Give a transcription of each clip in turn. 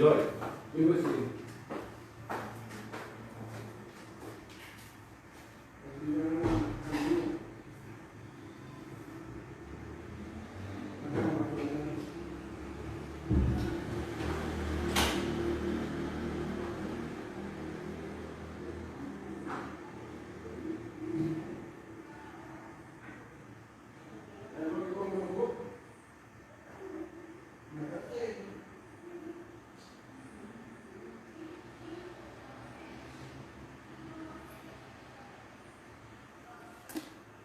Olha, e você?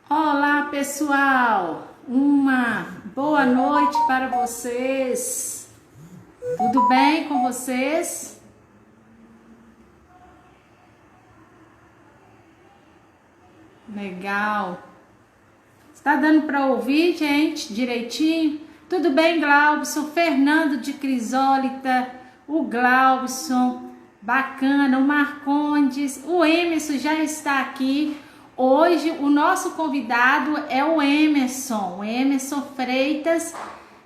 Olá, pessoal! Uma boa noite para vocês. Tudo bem com vocês? Legal. Está dando para ouvir, gente, direitinho? Tudo bem, Glaubson? Fernando de Crisólita, o Glaubson, bacana, o Marcondes, o Emerson já está aqui. Hoje o nosso convidado é o Emerson Freitas,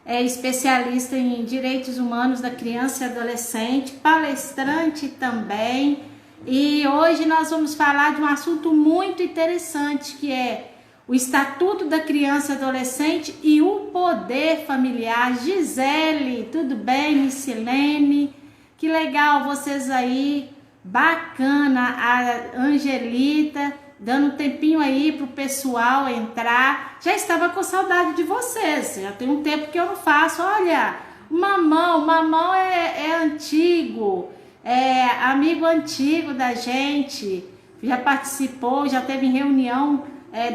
é especialista em direitos humanos da criança e adolescente, palestrante também. E hoje nós vamos falar de um assunto muito interessante, que é o Estatuto da Criança e Adolescente e o poder familiar. Gisele, tudo bem? Missilene, que legal vocês aí, bacana. A Angelita, dando um tempinho aí pro pessoal entrar. Já estava com saudade de vocês, já tem um tempo que eu não faço. Olha, o Mamão é antigo, é amigo antigo da gente, já participou, já teve reunião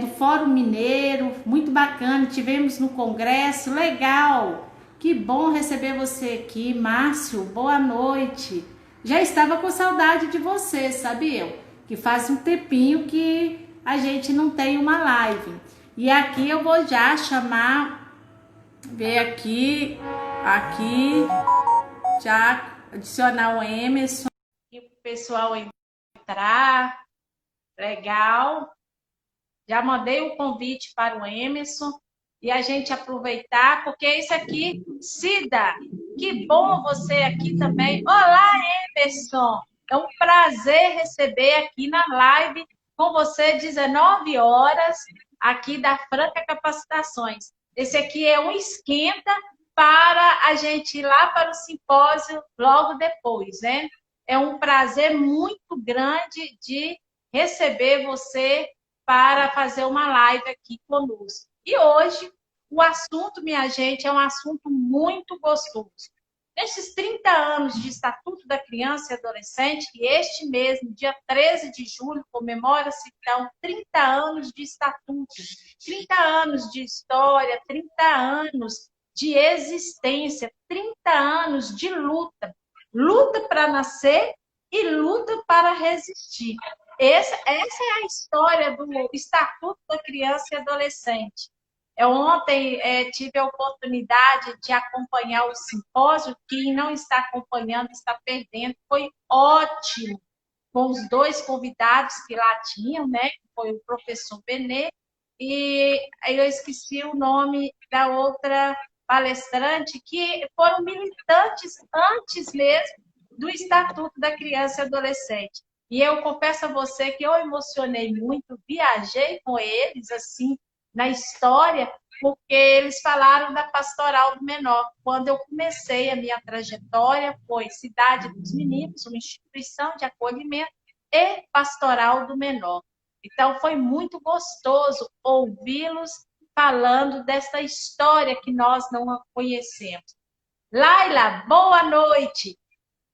do Fórum Mineiro, muito bacana, tivemos no congresso, legal, que bom receber você aqui. Márcio, boa noite, já estava com saudade de você, sabiam? Que faz um tempinho que a gente não tem uma live. E aqui eu vou já chamar, ver aqui, já adicionar o Emerson, e o pessoal entrar, legal. Já mandei o convite para o Emerson e a gente aproveitar, porque isso aqui, Cida, que bom você aqui também. Olá, Emerson! É um prazer receber aqui na live com você, 19 horas, aqui da Franca Capacitações. Esse aqui é um esquenta para a gente ir lá para o simpósio logo depois, né? É um prazer muito grande de receber você para fazer uma live aqui conosco. E hoje, o assunto, minha gente, é um assunto muito gostoso. Nesses 30 anos de Estatuto da Criança e Adolescente, que este mês, no dia 13 de julho, comemora-se, então, 30 anos de Estatuto, 30 anos de história, 30 anos de existência, 30 anos de luta. Luta para nascer e luta para resistir. Essa é a história do Estatuto da Criança e Adolescente. Ontem tive a oportunidade de acompanhar o simpósio. Quem não está acompanhando está perdendo. Foi ótimo, com os dois convidados que lá tinham, né? Que foi o professor Benê e eu esqueci o nome da outra palestrante, que foram militantes antes mesmo do Estatuto da Criança e Adolescente. E eu confesso a você que eu emocionei muito, viajei com eles, assim, na história, porque eles falaram da Pastoral do Menor. Quando eu comecei a minha trajetória, foi Cidade dos Meninos, uma instituição de acolhimento, e Pastoral do Menor. Então, foi muito gostoso ouvi-los falando dessa história que nós não conhecemos. Laila, boa noite!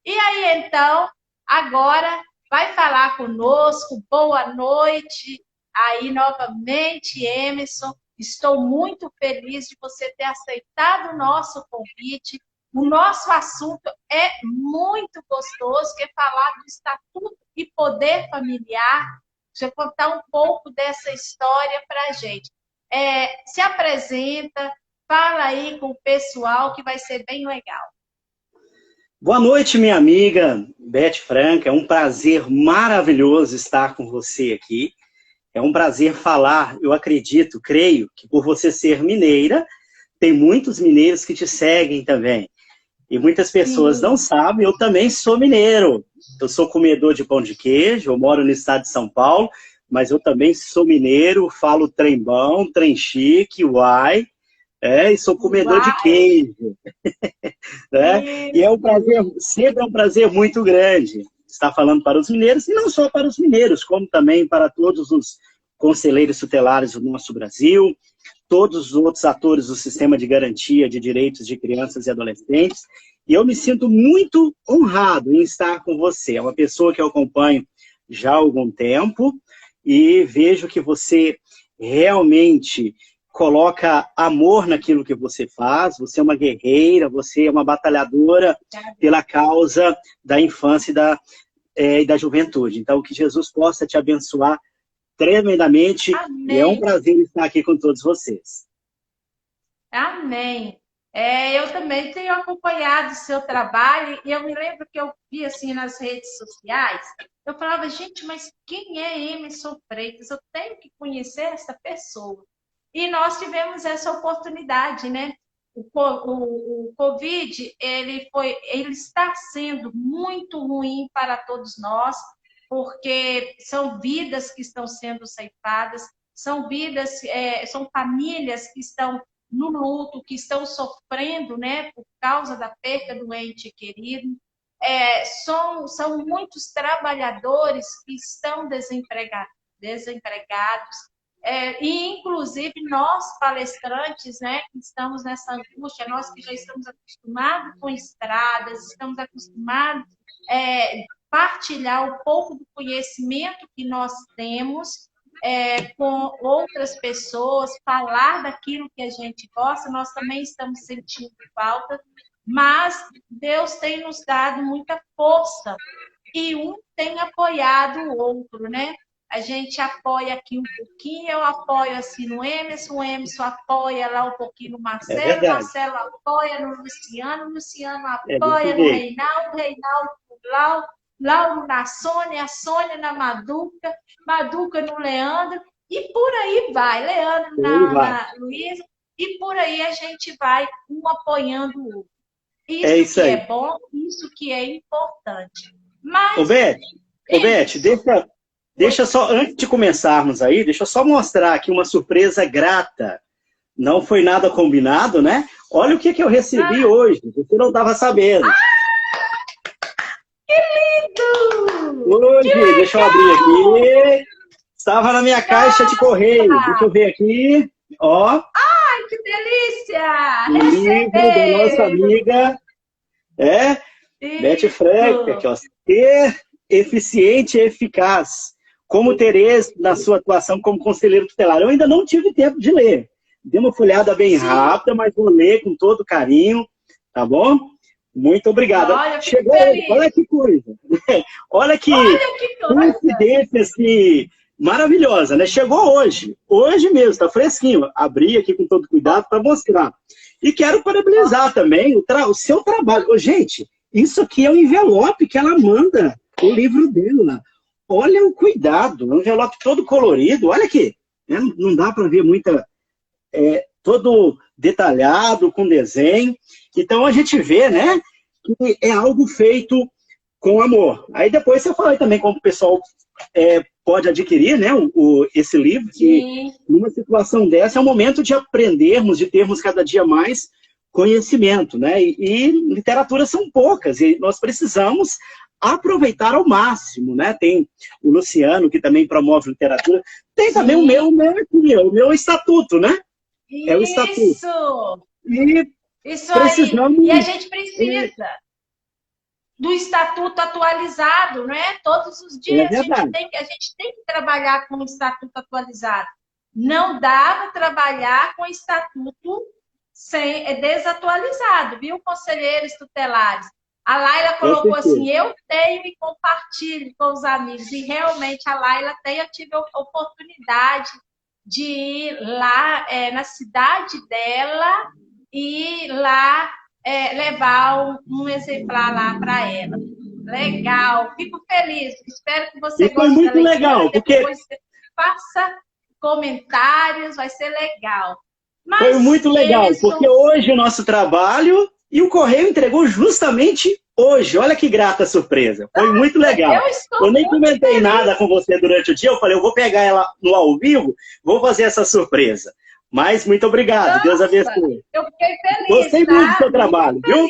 E aí, então, agora vai falar conosco. Boa noite aí novamente, Emerson. Estou muito feliz de você ter aceitado o nosso convite. O nosso assunto é muito gostoso, que é falar do Estatuto e Poder Familiar. Deixa eu contar um pouco dessa história para a gente. Se apresenta, fala aí com o pessoal, que vai ser bem legal. Boa noite, minha amiga Beth Franca. É um prazer maravilhoso estar com você aqui. É um prazer falar, eu acredito, creio, que por você ser mineira, tem muitos mineiros que te seguem também. E muitas pessoas Sim. não sabem, eu também sou mineiro. Eu sou comedor de pão de queijo, eu moro no estado de São Paulo, mas eu também sou mineiro, falo trem bom, trem chique, uai, e sou comedor de Uai, queijo, né? E é um isso. prazer, sempre é um prazer muito grande estar falando para os mineiros, e não só para os mineiros, como também para todos os conselheiros tutelares do nosso Brasil, todos os outros atores do sistema de garantia de direitos de crianças e adolescentes. E eu me sinto muito honrado em estar com você. É uma pessoa que eu acompanho já há algum tempo e vejo que você realmente coloca amor naquilo que você faz. Você é uma guerreira, você é uma batalhadora pela causa da infância e da juventude. Então, que Jesus possa te abençoar tremendamente, e é um Amém. prazer estar aqui com todos vocês. Amém. Eu também tenho acompanhado o seu trabalho e eu me lembro que eu vi assim nas redes sociais, eu falava, gente, mas quem é Emerson Freitas? Eu tenho que conhecer essa pessoa. E nós tivemos essa oportunidade, né? O Covid, ele está sendo muito ruim para todos nós, porque são vidas que estão sendo ceifadas, são vidas, são famílias que estão no luto, que estão sofrendo, né, por causa da perda do ente querido. São muitos trabalhadores que estão desempregados, e inclusive nós palestrantes, né, que estamos nessa angústia, nós que já estamos acostumados com estradas, estamos acostumados a partilhar um pouco do conhecimento que nós temos com outras pessoas, falar daquilo que a gente gosta, nós também estamos sentindo falta, mas Deus tem nos dado muita força e um tem apoiado o outro, né? A gente apoia aqui um pouquinho, eu apoio assim no Emerson, o Emerson apoia lá um pouquinho no É Marcelo, o verdade, Marcelo apoia no Luciano, o Luciano é desse apoia no jeito. Reinaldo, o Reinaldo no Lau, Lauro na Sônia, a Sônia na Maduca, Maduca no Leandro, e por aí vai, Leandro Por aí vai. na Luísa, e por aí a gente vai um apoiando o outro. É Isso isso que aí. é bom, isso que é importante. Ô, Mas, Beth, Emerson, deixa só, antes de começarmos aí, deixa eu só mostrar aqui uma surpresa grata. Não foi nada combinado, né? Olha o que eu recebi hoje, você não estava sabendo. que Hoje, deixa eu abrir legal! aqui. Estava na minha caixa de correio. Deixa eu ver aqui. Ó, Ai, que delícia! o livro da nossa Receber! amiga, Beth Franca, Isso! aqui, ó. Ser eficiente e eficaz. Como ter êxito na sua atuação como conselheiro tutelar. Eu ainda não tive tempo de ler. Dei uma folhada bem Sim, rápida, mas vou ler com todo carinho, tá bom? Muito obrigado. olha, eu fico Chegou, feliz. olha que coisa. Olha que Olha que coisa! coincidência assim, maravilhosa, né? Chegou hoje mesmo, tá fresquinho. Abri aqui com todo cuidado para mostrar. E quero parabenizar também o seu trabalho. Ô, gente, isso aqui é o envelope que ela manda, o livro dela. Olha o cuidado, um envelope todo colorido, olha aqui. Né? Não dá para ver muita... todo detalhado, com desenho. Então a gente vê, né, que é algo feito com amor. Aí depois você fala também como o pessoal pode adquirir, né, esse livro, que Sim, numa situação dessa é o momento de aprendermos, de termos cada dia mais conhecimento, né, e literatura são poucas, e nós precisamos aproveitar ao máximo, né, tem o Luciano, que também promove literatura, tem também o sim. meu estatuto, né, é o estatuto. Isso! E Isso aí. precisamos... E a gente precisa do estatuto atualizado, né? Todos os É dias verdade. a gente tem que trabalhar com o estatuto atualizado. Não dá para trabalhar com o estatuto desatualizado, viu, conselheiros tutelares? A Laila Com colocou assim, certeza. eu tenho e compartilho com os amigos. E realmente a Laila tem, eu tive a oportunidade de ir lá na cidade dela e lá levar um exemplar lá para ela. Legal, fico feliz. Espero que você E foi goste da muito leitura. legal, porque Depois você faça comentários, vai ser legal. foi Mas, muito legal, porque Emerson, hoje o nosso trabalho E o correio entregou justamente hoje. Olha que grata surpresa. Foi muito legal. Eu nem comentei nada com você durante o dia. Eu falei, eu vou pegar ela no ao vivo, vou fazer essa surpresa. Mas muito obrigado. Nossa, Deus abençoe. Eu fiquei feliz. Gostei muito do seu trabalho, viu?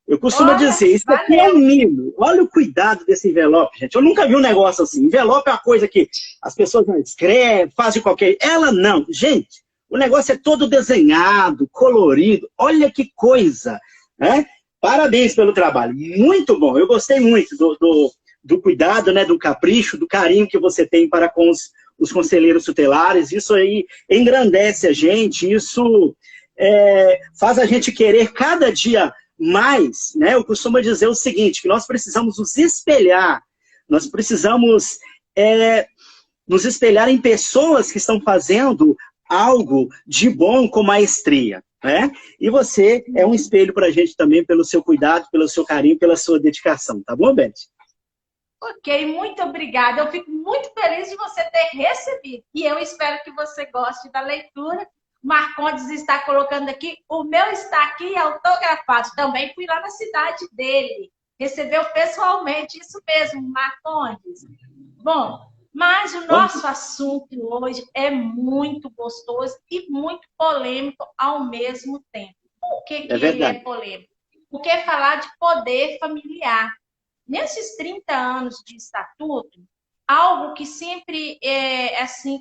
Eu costumo dizer, isso aqui é um mimo. Olha o cuidado desse envelope, gente. Eu nunca vi um negócio assim. Envelope é uma coisa que as pessoas não escrevem, fazem qualquer... Ela não. Gente, o negócio é todo desenhado, colorido. Olha que coisa, né? Parabéns pelo trabalho. Muito bom. Eu gostei muito do cuidado, né, do capricho, do carinho que você tem para com os conselheiros tutelares. Isso aí engrandece a gente. Isso faz a gente querer cada dia mais, né? Eu costumo dizer o seguinte, que nós precisamos nos espelhar. Nós precisamos nos espelhar em pessoas que estão fazendo algo de bom com maestria, né? E você é um espelho para a gente também pelo seu cuidado, pelo seu carinho, pela sua dedicação, tá bom, Beth? Ok, muito obrigada. Eu fico muito feliz de você ter recebido. E eu espero que você goste da leitura. Marcondes está colocando aqui, o meu está aqui autografado. Também fui lá na cidade dele. Recebeu pessoalmente, isso mesmo, Marcondes. Bom, mas o nosso assunto hoje é muito gostoso e muito polêmico ao mesmo tempo. Por que ele é polêmico? Porque falar de poder familiar. Nesses 30 anos de estatuto, algo que sempre assim,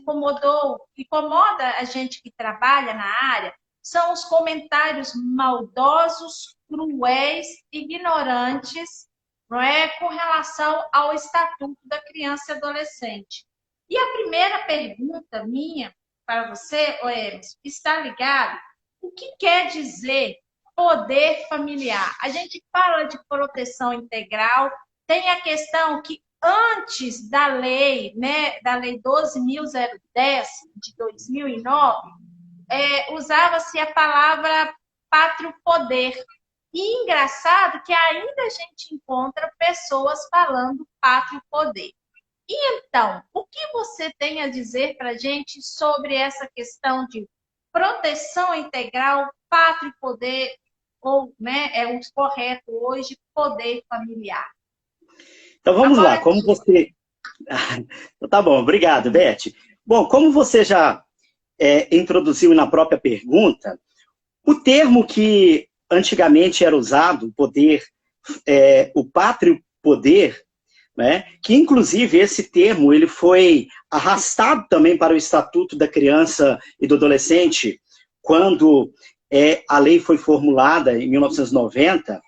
incomoda a gente que trabalha na área, são os comentários maldosos, cruéis, ignorantes, não é, com relação ao Estatuto da Criança e Adolescente. E a primeira pergunta minha para você, Emerson, está ligado? O que quer dizer poder familiar? A gente fala de proteção integral, tem a questão que antes da lei, né, da lei 12.010 de 2009, usava-se a palavra pátrio poder. E engraçado que ainda a gente encontra pessoas falando pátrio poder. E então, o que você tem a dizer para a gente sobre essa questão de proteção integral, pátrio poder, ou, né, é o correto hoje, poder familiar? Então vamos lá, como você... Tá bom, obrigado, Beth. Bom, como você já introduziu na própria pergunta, o termo que antigamente era usado, poder, o pátrio poder, né, que inclusive esse termo ele foi arrastado também para o Estatuto da Criança e do Adolescente, quando a lei foi formulada em 1990,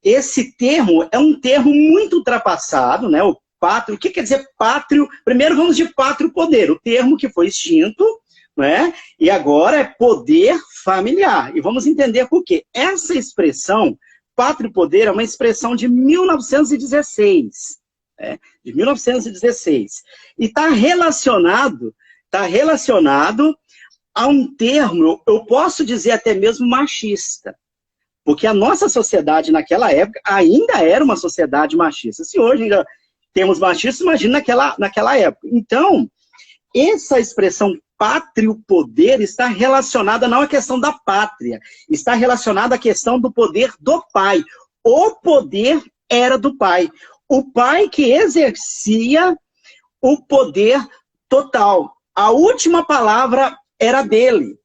esse termo é um termo muito ultrapassado, né, o pátrio. O que quer dizer pátrio? Primeiro vamos de pátrio poder, o termo que foi extinto, né? E agora é poder familiar. E vamos entender por quê. Essa expressão, pátrio poder, é uma expressão de 1916. De 1916. E está relacionado a um termo, eu posso dizer até mesmo machista. Porque a nossa sociedade naquela época ainda era uma sociedade machista. Se hoje ainda temos machistas, imagina naquela época. Então, essa expressão pátrio poder está relacionada não à questão da pátria, está relacionada à questão do poder do pai. O poder era do pai. O pai que exercia o poder total. A última palavra era dele.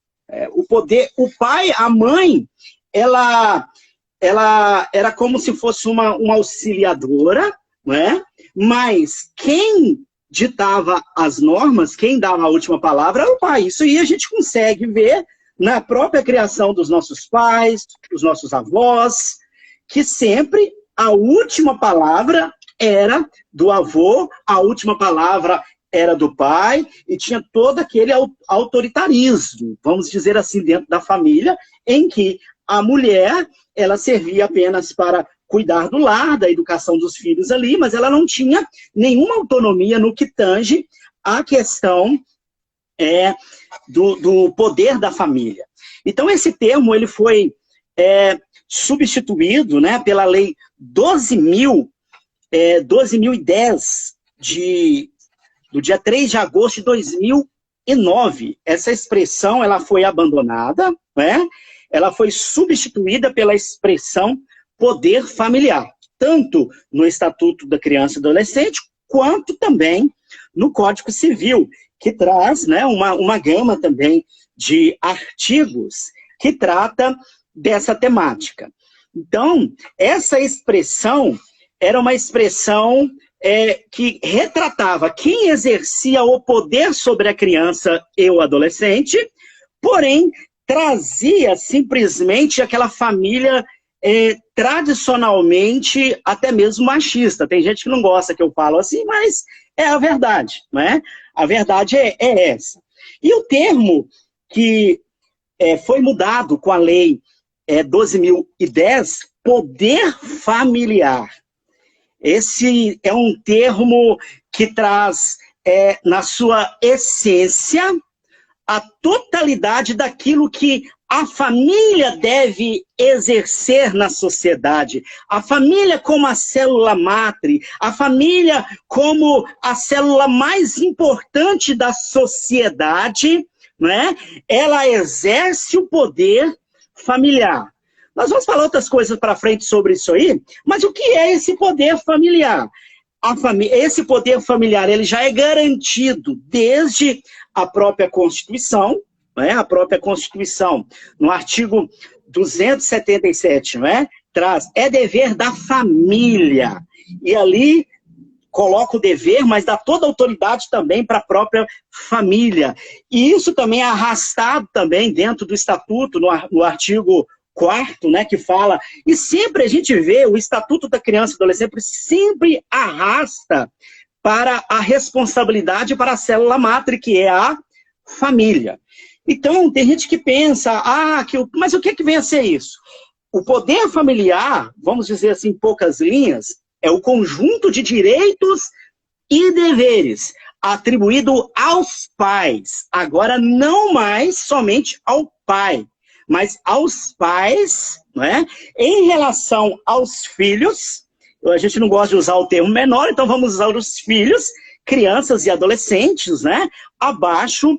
O poder, o pai, a mãe, ela era como se fosse uma auxiliadora, né? Mas quem ditava as normas, quem dava a última palavra era o pai. Isso aí a gente consegue ver na própria criação dos nossos pais, dos nossos avós, que sempre a última palavra era do avô, a última palavra era do pai, e tinha todo aquele autoritarismo, vamos dizer assim, dentro da família, em que a mulher, ela servia apenas para cuidar do lar, da educação dos filhos ali, mas ela não tinha nenhuma autonomia no que tange a questão do poder da família. Então, esse termo ele foi substituído, né, pela lei 12.010, do dia 3 de agosto de 2009. Essa expressão ela foi abandonada, né? ela foi substituída pela expressão poder familiar, tanto no Estatuto da Criança e Adolescente, quanto também no Código Civil, que traz, né, uma gama também de artigos que trata dessa temática. Então, essa expressão era uma expressão que retratava quem exercia o poder sobre a criança e o adolescente, porém, trazia simplesmente aquela família tradicionalmente até mesmo machista. Tem gente que não gosta que eu falo assim, mas é a verdade, não é? A verdade é essa. E o termo que foi mudado com a lei 12.010, poder familiar. Esse é um termo que traz, na sua essência, a totalidade daquilo que a família deve exercer na sociedade. A família como a célula matre, a família como a célula mais importante da sociedade, né? Ela exerce o poder familiar. Nós vamos falar outras coisas para frente sobre isso aí, mas o que é esse poder familiar? Esse poder familiar ele já é garantido desde a própria Constituição, né? A própria Constituição, no artigo 277, né? Traz, é dever da família, e ali coloca o dever, mas dá toda a autoridade também para a própria família. E isso também é arrastado também dentro do Estatuto, no artigo 4º, né, que fala, e sempre a gente vê o Estatuto da Criança e Adolescente sempre arrasta para a responsabilidade para a célula matre, que é a família. Então, tem gente que pensa, mas o que vem a ser isso? O poder familiar, vamos dizer assim, em poucas linhas, é o conjunto de direitos e deveres atribuído aos pais. Agora, não mais somente ao pai, mas aos pais, né, em relação aos filhos. A gente não gosta de usar o termo menor, então vamos usar os filhos, crianças e adolescentes, né, abaixo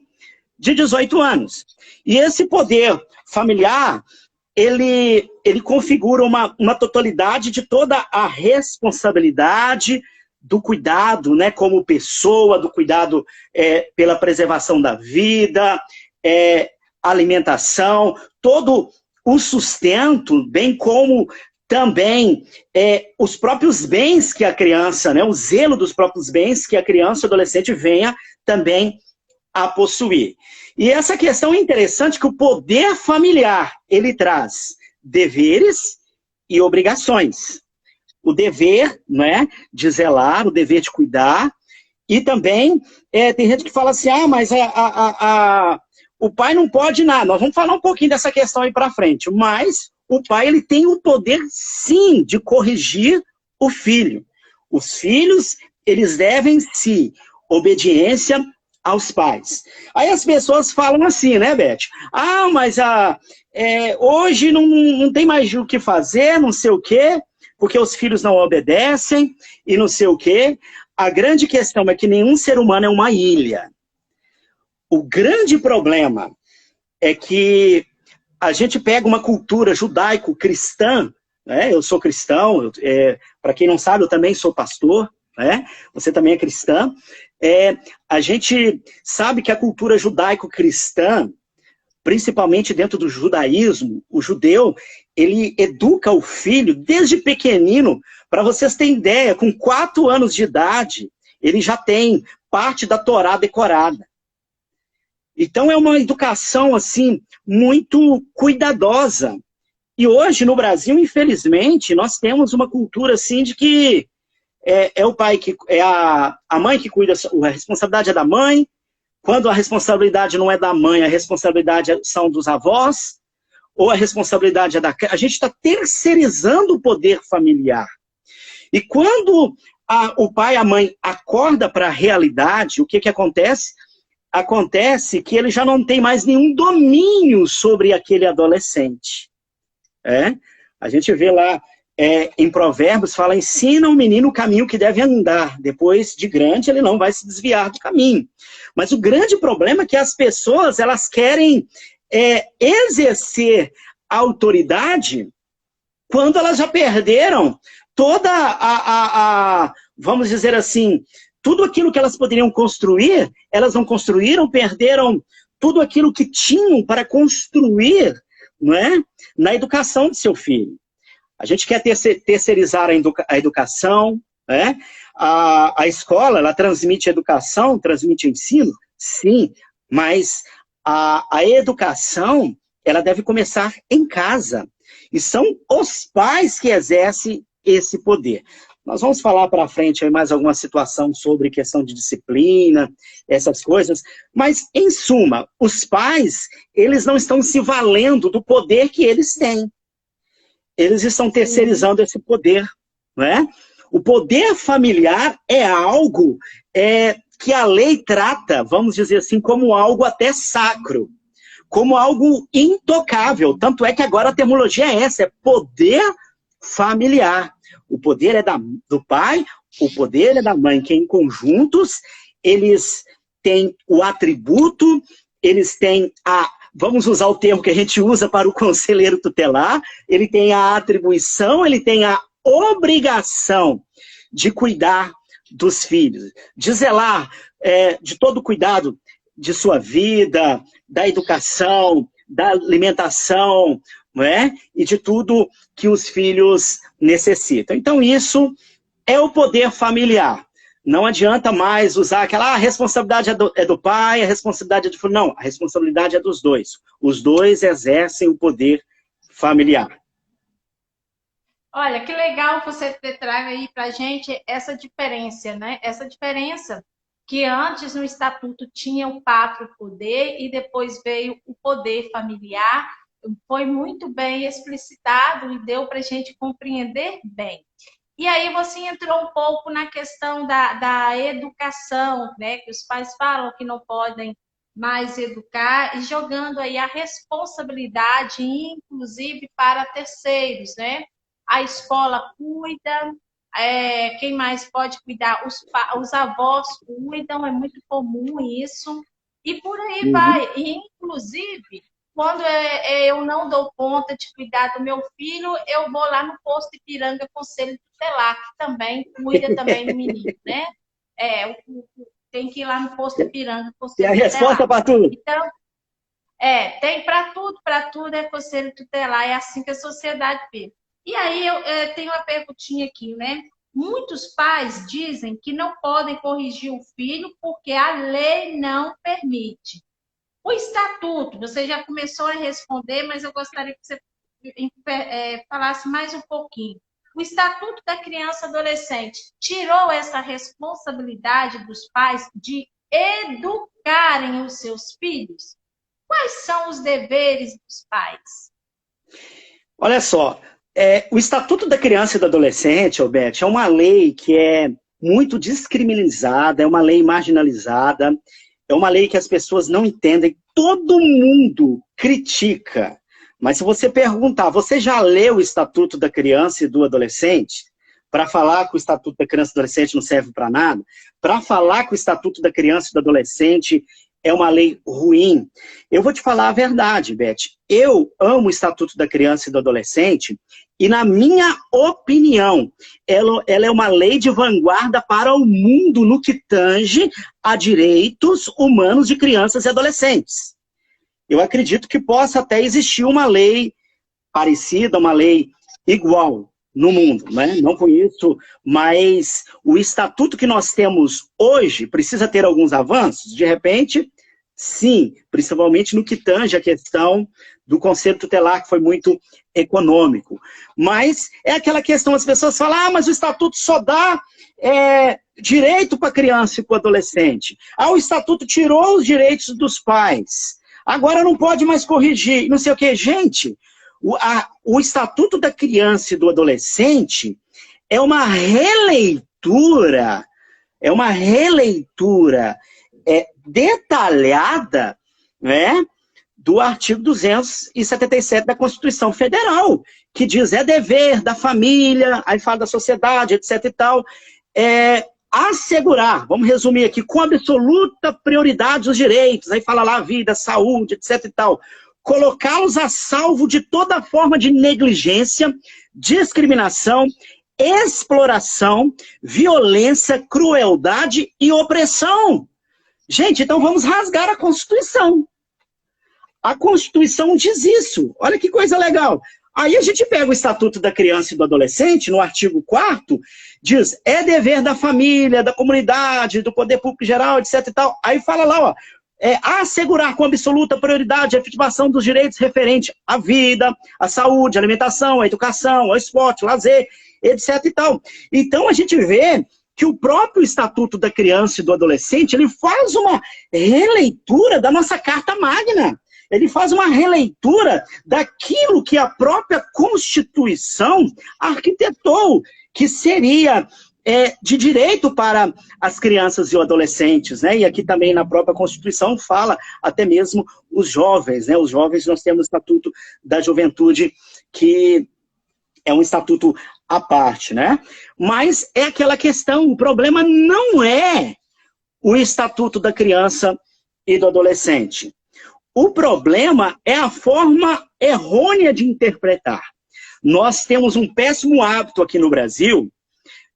de 18 anos. E esse poder familiar, ele configura uma totalidade de toda a responsabilidade do cuidado, né, como pessoa, do cuidado pela preservação da vida, alimentação, todo o sustento, bem como também os próprios bens que a criança, né, o zelo dos próprios bens que a criança e o adolescente venha também a possuir. E essa questão é interessante, que o poder familiar, ele traz deveres e obrigações. O dever, né, de zelar, o dever de cuidar, e também tem gente que fala assim, mas o pai não pode nada. Nós vamos falar um pouquinho dessa questão aí para frente, mas o pai ele tem o poder, sim, de corrigir o filho. Os filhos, eles devem, sim, obediência aos pais. Aí as pessoas falam assim, né, Beth? Mas hoje não tem mais o que fazer, não sei o quê, porque os filhos não obedecem e não sei o quê. A grande questão é que nenhum ser humano é uma ilha. O grande problema é que a gente pega uma cultura judaico-cristã, né? Eu sou cristão, para quem não sabe, eu também sou pastor, né? Você também é cristã. A gente sabe que a cultura judaico-cristã, principalmente dentro do judaísmo, o judeu, ele educa o filho desde pequenino. Para vocês terem ideia, com 4 anos de idade, ele já tem parte da Torá decorada. Então é uma educação assim muito cuidadosa. E hoje no Brasil, infelizmente, nós temos uma cultura assim de que o pai que a mãe que cuida, a responsabilidade é da mãe. Quando a responsabilidade não é da mãe, a responsabilidade são dos avós, ou a responsabilidade é a gente está terceirizando o poder familiar. E quando o pai e a mãe acordam para a realidade, o que acontece? Acontece que ele já não tem mais nenhum domínio sobre aquele adolescente. A gente vê lá em Provérbios, fala, ensina o menino o caminho que deve andar. Depois de grande, ele não vai se desviar do caminho. Mas o grande problema é que as pessoas, elas querem exercer autoridade quando elas já perderam toda vamos dizer assim, tudo aquilo que elas poderiam construir, elas não construíram, perderam tudo aquilo que tinham para construir, não é? Na educação de seu filho. A gente quer terceirizar a educação, né? A escola, ela transmite educação, transmite ensino, sim, mas a educação, ela deve começar em casa. E são os pais que exercem esse poder. Nós vamos falar para frente aí mais alguma situação sobre questão de disciplina, essas coisas, mas, em suma, os pais, eles não estão se valendo do poder que eles têm. Eles estão terceirizando esse poder, não é? O poder familiar é algo que a lei trata, vamos dizer assim, como algo até sacro, como algo intocável. Tanto é que agora a terminologia é essa, é poder familiar. O poder é do pai, o poder é da mãe, que em conjuntos eles têm o atributo, eles têm vamos usar o termo que a gente usa para o conselheiro tutelar, ele tem a atribuição, ele tem a obrigação de cuidar dos filhos, de zelar de todo o cuidado de sua vida, da educação, da alimentação, não é? E de tudo que os filhos necessitam. Então isso é o poder familiar. Não adianta mais usar aquela, a responsabilidade é do pai, a responsabilidade é do filho. Não, a responsabilidade é dos dois. Os dois exercem o poder familiar. Olha, que legal você ter trago aí pra gente essa diferença, né? Essa diferença que antes no estatuto tinha o pátrio poder e depois veio o poder familiar. Foi muito bem explicitado e deu para a gente compreender bem. E aí você entrou um pouco na questão da educação, né? Que os pais falam que não podem mais educar, e jogando aí a responsabilidade, inclusive para terceiros, né? A escola cuida, quem mais pode cuidar? Os avós cuidam, é muito comum isso, e por aí vai. E, inclusive, quando eu não dou conta de cuidar do meu filho, eu vou lá no posto Ipiranga Conselho Tutelar, que também cuida também do menino, né? Tem que ir lá no posto Ipiranga Conselho Tutelar. Tem a resposta para tudo. Então, tem para tudo é Conselho Tutelar, é assim que a sociedade vê. E aí eu tenho uma perguntinha aqui, né? Muitos pais dizem que não podem corrigir o filho porque a lei não permite. O estatuto, você já começou a responder, mas eu gostaria que você falasse mais um pouquinho. O Estatuto da Criança e Adolescente tirou essa responsabilidade dos pais de educarem os seus filhos? Quais são os deveres dos pais? Olha só, o Estatuto da Criança e do Adolescente, Alberto, é uma lei que é muito descriminalizada, é uma lei marginalizada, é uma lei que as pessoas não entendem, todo mundo critica. Mas se você perguntar, você já leu o Estatuto da Criança e do Adolescente? Para falar que o Estatuto da Criança e do Adolescente não serve para nada? Para falar que o Estatuto da Criança e do Adolescente é uma lei ruim? Eu vou te falar a verdade, Beth. Eu amo o Estatuto da Criança e do Adolescente e, na minha opinião, ela é uma lei de vanguarda para o mundo no que tange a direitos humanos de crianças e adolescentes. Eu acredito que possa até existir uma lei parecida, uma lei igual no mundo, né? Não conheço, mas o estatuto que nós temos hoje precisa ter alguns avanços? De repente, sim, principalmente no que tange a questão do Conselho Tutelar, que foi muito econômico. Mas é aquela questão, as pessoas falam, mas o estatuto só dá direito para a criança e para o adolescente. O estatuto tirou os direitos dos pais. Agora não pode mais corrigir, não sei o que. Gente, o Estatuto da Criança e do Adolescente é uma releitura detalhada, né, do artigo 277 da Constituição Federal, que diz, é dever da família, aí fala da sociedade, etc e tal, assegurar, vamos resumir aqui, com absoluta prioridade os direitos, aí fala lá vida, saúde, etc e tal, colocá-los a salvo de toda forma de negligência, discriminação, exploração, violência, crueldade e opressão. Gente, então vamos rasgar a Constituição. A Constituição diz isso. Olha que coisa legal. Aí a gente pega o Estatuto da Criança e do Adolescente, no artigo 4º, diz, é dever da família, da comunidade, do poder público geral, etc e tal. Aí fala lá, ó, assegurar com absoluta prioridade a efetivação dos direitos referentes à vida, à saúde, à alimentação, à educação, ao esporte, lazer, etc e tal. Então a gente vê que o próprio Estatuto da Criança e do Adolescente, ele faz uma releitura da nossa Carta Magna. Ele faz uma releitura daquilo que a própria Constituição arquitetou, que seria de direito para as crianças e os adolescentes, né? E aqui também na própria Constituição fala até mesmo os jovens, né? Os jovens, nós temos o Estatuto da Juventude, que é um estatuto à parte, né? Mas é aquela questão, o problema não é o Estatuto da Criança e do Adolescente. O problema é a forma errônea de interpretar. Nós temos um péssimo hábito aqui no Brasil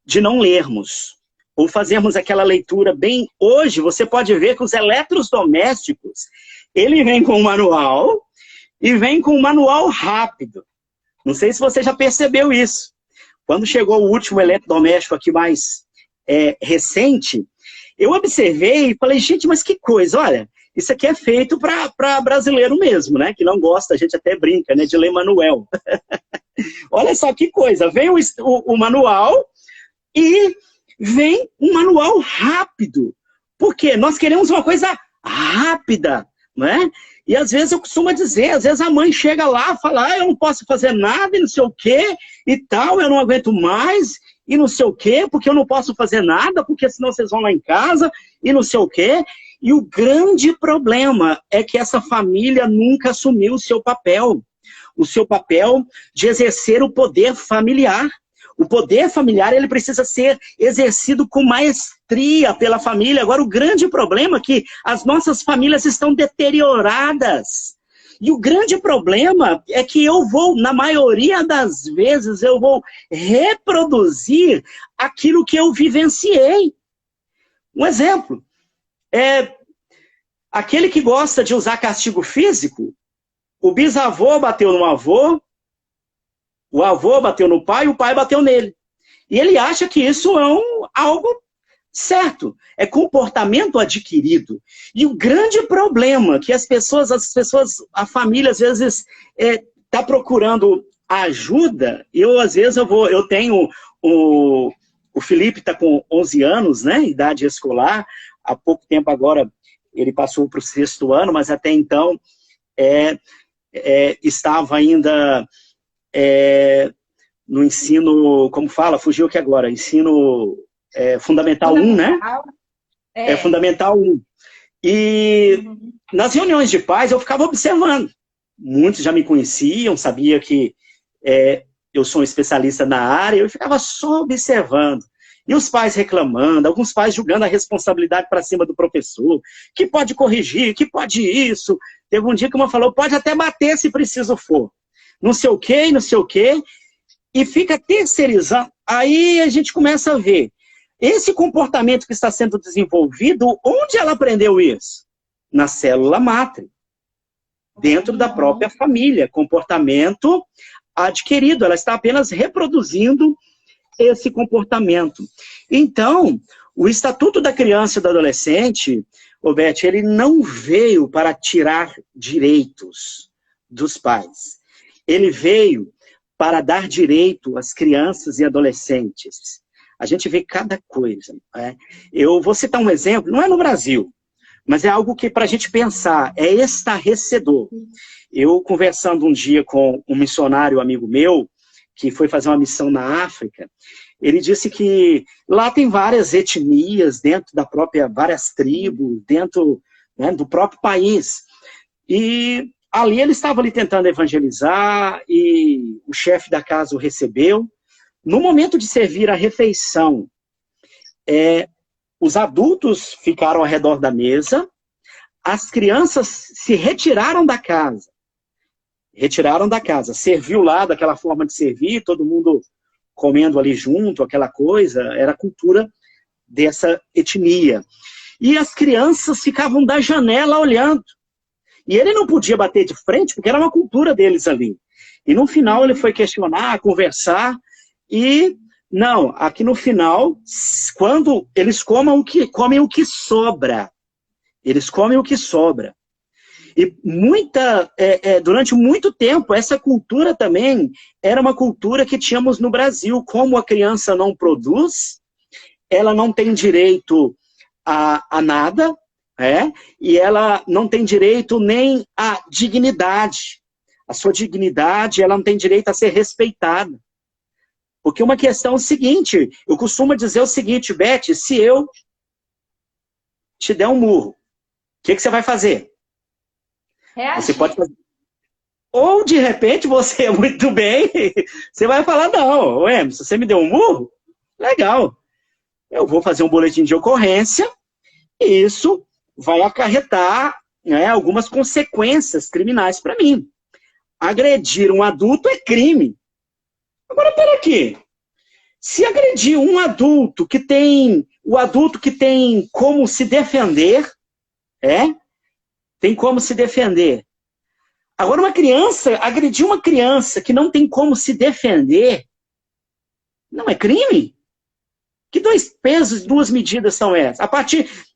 de não lermos, ou fazermos aquela leitura bem... Hoje, você pode ver que os eletrodomésticos, ele vem com um manual, e vem com um manual rápido. Não sei se você já percebeu isso. Quando chegou o último eletrodoméstico aqui mais recente, eu observei e falei, gente, mas que coisa, olha... Isso aqui é feito para brasileiro mesmo, né? Que não gosta, a gente até brinca, né? De ler manual. Olha só que coisa. Vem o manual e vem um manual rápido. Por quê? Nós queremos uma coisa rápida, né? E às vezes eu costumo dizer, às vezes a mãe chega lá e fala, eu não posso fazer nada e não sei o quê e tal, eu não aguento mais e não sei o quê, porque eu não posso fazer nada, porque senão vocês vão lá em casa e não sei o quê. E o grande problema é que essa família nunca assumiu o seu papel de exercer o poder familiar. O poder familiar, ele precisa ser exercido com maestria pela família. Agora, o grande problema é que as nossas famílias estão deterioradas. E o grande problema é que na maioria das vezes, eu vou reproduzir aquilo que eu vivenciei. Um exemplo. Aquele que gosta de usar castigo físico, o bisavô bateu no avô, o avô bateu no pai, o pai bateu nele. E ele acha que isso é algo certo, é comportamento adquirido. E o grande problema que a família às vezes está procurando ajuda, eu tenho, o Felipe está com 11 anos, né, idade escolar, há pouco tempo agora ele passou para o 6º ano, mas até então estava ainda no ensino, como fala, fugiu aqui agora, ensino Fundamental 1, né? Fundamental 1. E nas reuniões de pais eu ficava observando. Muitos já me conheciam, sabia que eu sou um especialista na área, eu ficava só observando. E os pais reclamando, alguns pais julgando a responsabilidade para cima do professor, que pode corrigir, que pode isso. Teve um dia que uma falou, pode até bater se preciso for. Não sei o quê, não sei o quê. E fica terceirizando. Aí a gente começa a ver. Esse comportamento que está sendo desenvolvido, onde ela aprendeu isso? Na célula máter. Dentro da própria família. Comportamento adquirido. Ela está apenas reproduzindo esse comportamento. Então, o Estatuto da Criança e do Adolescente, Beth, ele não veio para tirar direitos dos pais. Ele veio para dar direito às crianças e adolescentes. A gente vê cada coisa. Né? Eu vou citar um exemplo, não é no Brasil, mas é algo que para a gente pensar, é estarrecedor. Eu conversando um dia com um missionário amigo meu, que foi fazer uma missão na África, ele disse que lá tem várias etnias, dentro da própria, várias tribos, dentro, né, do próprio país. E ali ele estava ali tentando evangelizar, e o chefe da casa o recebeu. No momento de servir a refeição, os adultos ficaram ao redor da mesa, as crianças se retiraram da casa. retiraram da casa, serviu lá daquela forma de servir, todo mundo comendo ali junto, aquela coisa, era a cultura dessa etnia. E as crianças ficavam da janela olhando. E ele não podia bater de frente, porque era uma cultura deles ali. E no final ele foi questionar, conversar, e não, aqui no final, quando eles comem o que sobra. Eles comem o que sobra. E durante muito tempo, essa cultura também era uma cultura que tínhamos no Brasil. Como a criança não produz, ela não tem direito a nada, e ela não tem direito nem à dignidade. A sua dignidade, ela não tem direito a ser respeitada. Porque uma questão é o seguinte, eu costumo dizer o seguinte, Beth, se eu te der um murro, o que você vai fazer? Reagir. Você pode fazer. Ou, de repente, você é muito bem, você vai falar, não, Emerson, você me deu um murro? Legal. Eu vou fazer um boletim de ocorrência, e isso vai acarretar, né, algumas consequências criminais para mim. Agredir um adulto é crime. Agora, pera aqui. Se agredir um adulto o adulto que tem como se defender, tem como se defender. Agora, agredir uma criança que não tem como se defender, não é crime? Que dois pesos, duas medidas são essas?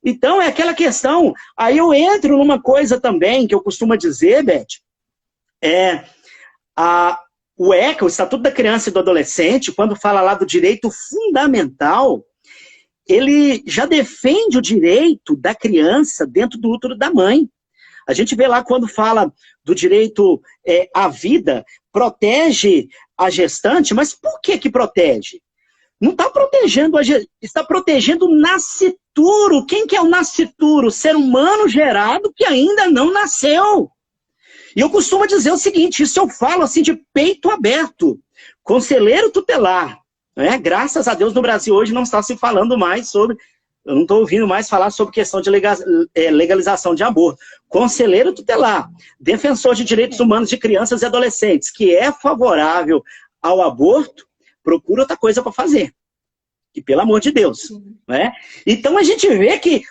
Então, é aquela questão, aí eu entro numa coisa também, que eu costumo dizer, Beth, o ECA, o Estatuto da Criança e do Adolescente, quando fala lá do direito fundamental, ele já defende o direito da criança dentro do útero da mãe. A gente vê lá quando fala do direito à vida, protege a gestante, mas por que protege? Não está protegendo está protegendo o nascituro. Quem que é o nascituro? O ser humano gerado que ainda não nasceu. E eu costumo dizer o seguinte, isso eu falo assim de peito aberto. Conselheiro tutelar, graças a Deus no Brasil hoje não está se falando mais sobre, eu não estou ouvindo mais falar sobre questão de legalização de aborto. Conselheiro tutelar, defensor de direitos humanos de crianças e adolescentes, que é favorável ao aborto, procura outra coisa para fazer. E pelo amor de Deus. Então a gente vê que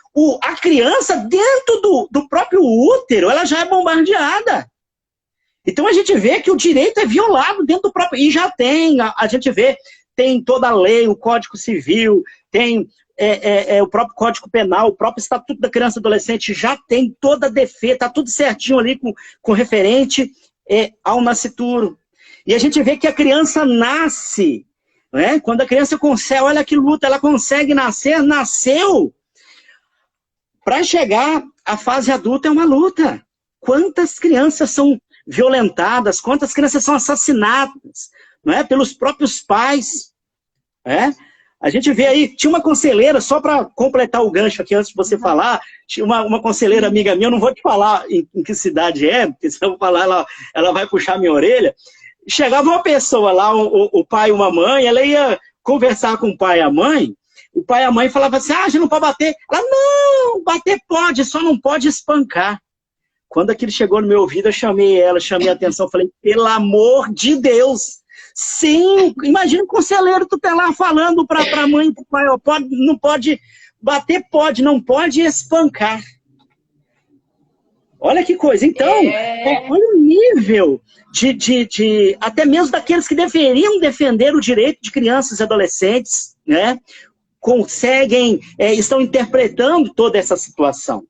a criança dentro do próprio útero, ela já é bombardeada. Então a gente vê que o direito é violado dentro do próprio... E já tem, a gente vê, tem toda a lei, o Código Civil, tem o próprio Código Penal, o próprio Estatuto da Criança e Adolescente, já tem toda a defesa, está tudo certinho ali com referente ao nascituro. E a gente vê que a criança nasce, quando a criança consegue, olha que luta, ela consegue nascer, nasceu. Para chegar à fase adulta é uma luta. Quantas crianças são violentadas, quantas crianças são assassinadas, pelos próprios pais. A gente vê aí, tinha uma conselheira, só para completar o gancho aqui antes de você falar, tinha uma conselheira amiga minha, eu não vou te falar em que cidade é, porque se eu vou falar, ela vai puxar minha orelha. Chegava uma pessoa lá, o pai e uma mãe, ela ia conversar com o pai e a mãe falava assim, a gente não pode bater. Ela, não, bater pode, só não pode espancar. Quando aquilo chegou no meu ouvido, eu chamei a atenção, falei, pelo amor de Deus, sim, imagina um conselheiro tutelar falando para a mãe, para o pai, não pode bater, pode, não pode espancar. Olha que coisa. Então, olha o nível até mesmo daqueles que deveriam defender o direito de crianças e adolescentes, estão interpretando toda essa situação.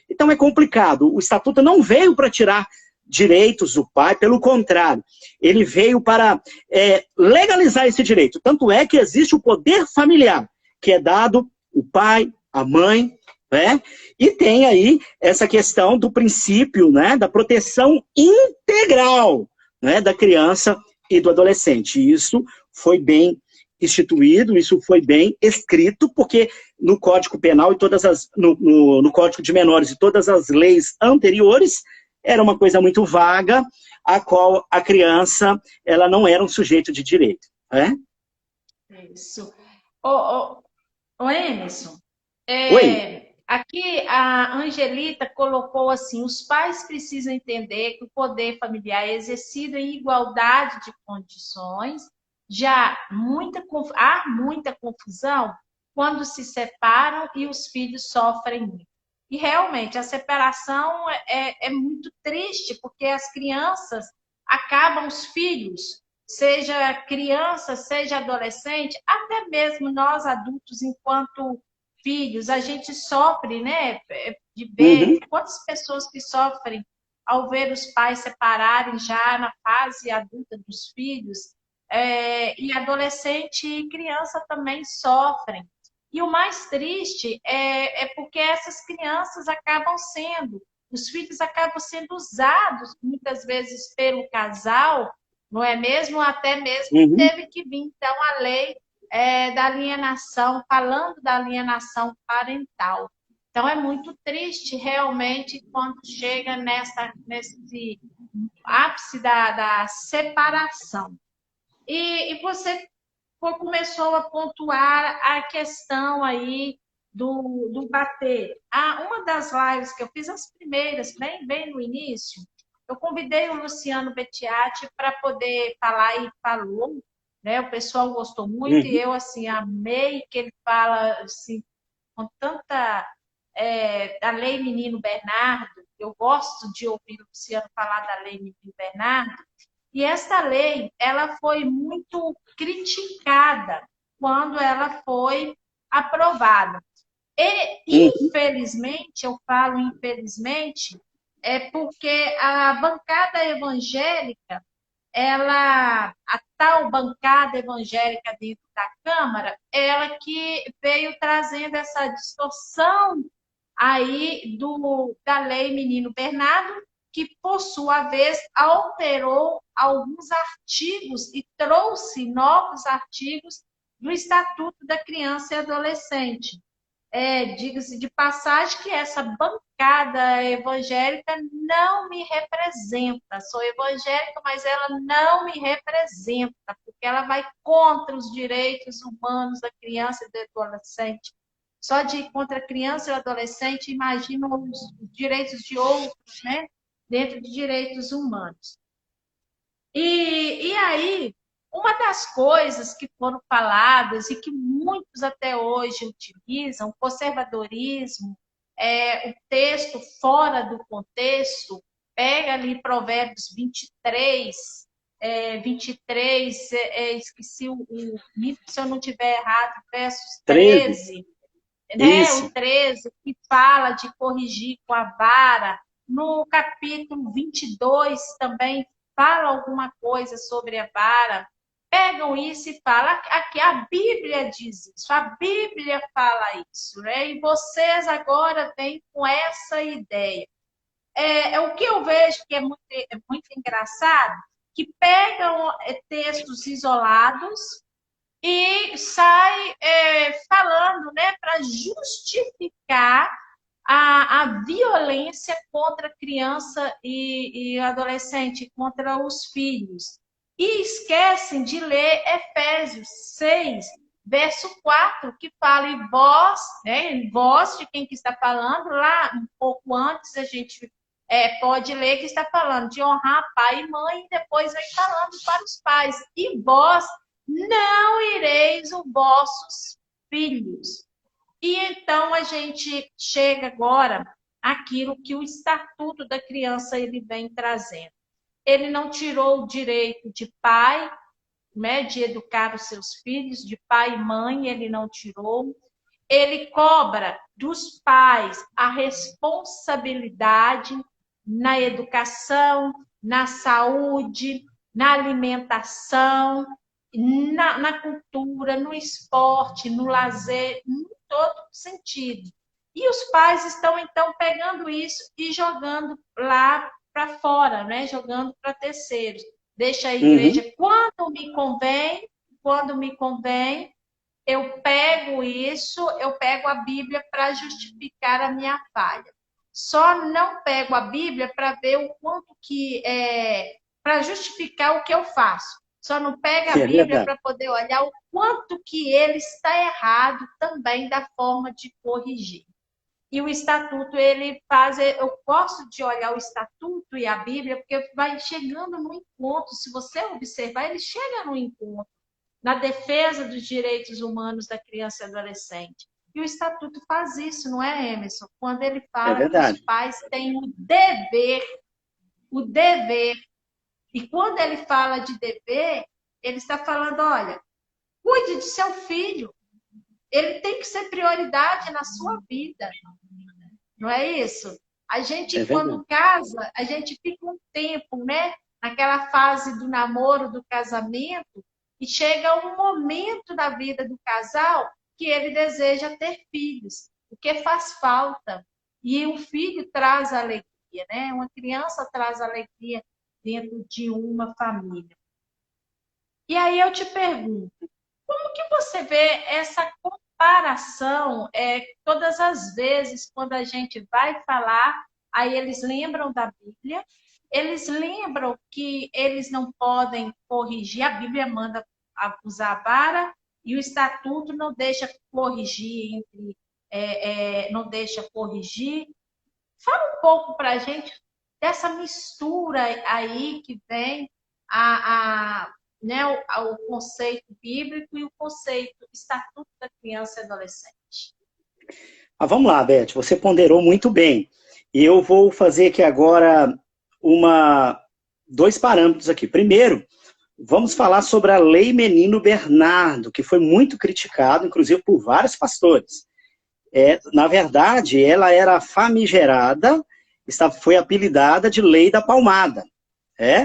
Então é complicado. O Estatuto não veio para tirar direitos do pai, pelo contrário, ele veio para legalizar esse direito. Tanto é que existe o poder familiar, que é dado o pai, a mãe, e tem aí essa questão do princípio, da proteção integral, da criança e do adolescente. Isso foi bem instituído, isso foi bem escrito, porque no Código Penal e no Código de Menores e todas as leis anteriores, era uma coisa muito vaga, a qual a criança ela não era um sujeito de direito. Isso. Ô Emerson, Oi. Aqui a Angelita colocou assim: os pais precisam entender que o poder familiar é exercido em igualdade de condições. Já há muita confusão quando se separam e os filhos sofrem muito. E realmente a separação é muito triste, porque as crianças acabam, os filhos, seja criança, seja adolescente, até mesmo nós adultos, enquanto filhos, a gente sofre, né, de ver Uhum, quantas pessoas que sofrem ao ver os pais separarem já na fase adulta dos filhos, e adolescente e criança também sofrem. E o mais triste é porque essas crianças acabam sendo, os filhos acabam sendo usados muitas vezes pelo casal, não é mesmo? Até mesmo uhum. teve que vir, então, a lei da alienação, falando da alienação parental. Então, é muito triste, realmente, quando chega nesse ápice da separação. E você começou a pontuar a questão aí do bater. Uma das lives que eu fiz, as primeiras, bem no início, eu convidei o Luciano Bettiati para poder falar e falou, né? O pessoal gostou muito e Uhum. eu, assim, amei que ele fala, assim, com tanta... da Lei Menino Bernardo. Eu gosto de ouvir o Luciano falar da Lei Menino Bernardo, e essa lei, ela foi muito criticada quando ela foi aprovada. E, Uhum. infelizmente, eu falo infelizmente, é porque a bancada evangélica, a tal bancada evangélica dentro da Câmara, ela que veio trazendo essa distorção aí da Lei Menino Bernardo, que, por sua vez, alterou alguns artigos e trouxe novos artigos do Estatuto da Criança e Adolescente. Diga-se de passagem que essa bancada evangélica não me representa. Sou evangélica, mas ela não me representa, porque ela vai contra os direitos humanos da criança e do adolescente. Só de ir contra a criança e o adolescente, imagina os direitos de outros, né? Dentro de direitos humanos. E aí, uma das coisas que foram faladas e que muitos até hoje utilizam, conservadorismo, o texto fora do contexto, pega ali Provérbios 23, esqueci se eu não tiver errado, versos 13. 13, né? O Isso. 13, que fala de corrigir com a vara. No capítulo 22 também fala alguma coisa sobre a vara. Pegam isso e falam, aqui a Bíblia diz isso, a Bíblia fala isso, né? E vocês agora vêm com essa ideia. O que eu vejo que é muito engraçado, que pegam textos isolados e sai falando, né, para justificar a violência contra a criança e adolescente, contra os filhos. E esquecem de ler Efésios 6, verso 4, que fala em vós, né, em vós de quem que está falando, lá um pouco antes a gente pode ler que está falando de honrar pai e mãe, e depois vem falando para os pais. E vós não ireis os vossos filhos. E então a gente chega agora àquilo que o Estatuto da Criança ele vem trazendo. Ele não tirou o direito de pai, né, de educar os seus filhos, de pai e mãe, ele não tirou. Ele cobra dos pais a responsabilidade na educação, na saúde, na alimentação, na cultura, no esporte, no lazer, em todo sentido. E os pais estão, então, pegando isso e jogando lá para fora, né? Jogando para terceiros. Deixa a igreja Uhum. quando me convém, eu pego isso, eu pego a Bíblia para justificar a minha falha. Só não pego a Bíblia para ver o quanto que para justificar o que eu faço. Só não pego a É Bíblia verdade. para poder olhar o quanto que ele está errado também da forma de corrigir. E o estatuto, ele faz... Eu gosto de olhar o estatuto e a Bíblia, porque vai chegando no encontro. Se você observar, ele chega no encontro, na defesa dos direitos humanos da criança e adolescente. E o estatuto faz isso, não é, Emerson? Quando ele É fala que os verdade. pais têm o dever. E quando ele fala de dever, ele está falando, olha, cuide de seu filho. Ele tem que ser prioridade na sua vida. Não é isso? A gente, É verdade. quando casa, a gente fica um tempo, né? Naquela fase do namoro, do casamento, e chega um momento da vida do casal que ele deseja ter filhos, o que faz falta. E um filho traz alegria, né? Uma criança traz alegria dentro de uma família. E aí eu te pergunto, como que você vê essa comparação todas as vezes quando a gente vai falar, aí eles lembram da Bíblia, eles lembram que eles não podem corrigir, a Bíblia manda usar a vara e o estatuto não deixa corrigir, não deixa corrigir. Fala um pouco para a gente dessa mistura aí que vem né, o conceito bíblico e o conceito Estatuto da Criança e Adolescente. Vamos lá, Beth, você ponderou muito bem. E eu vou fazer aqui agora dois parâmetros aqui. Primeiro, vamos falar sobre a Lei Menino Bernardo, que foi muito criticado, inclusive por vários pastores. Na verdade, ela era famigerada, foi apelidada de Lei da Palmada.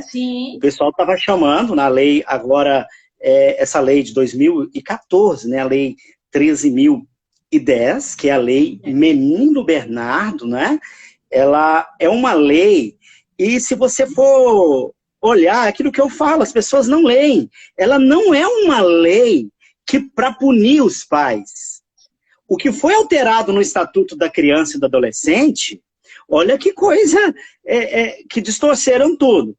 Sim. O pessoal estava chamando na lei, agora, essa lei de 2014, né, a Lei 13.010, que é a Lei Menino Bernardo, né? Ela é uma lei, e se você for olhar aquilo que eu falo, as pessoas não leem. Ela não é uma lei que para punir os pais. O que foi alterado no Estatuto da Criança e do Adolescente, olha que coisa, que distorceram tudo.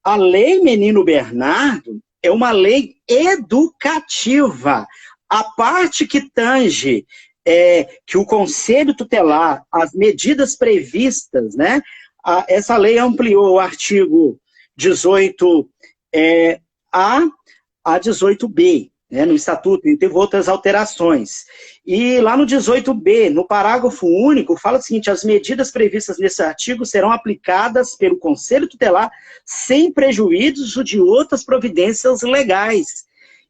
A Lei Menino Bernardo é uma lei educativa. A parte que tange que o Conselho Tutelar, as medidas previstas, né? Essa lei ampliou o artigo 18A a 18B, né, no Estatuto, e teve outras alterações. E lá no 18B, no parágrafo único, fala o seguinte: as medidas previstas nesse artigo serão aplicadas pelo Conselho Tutelar sem prejuízo de outras providências legais.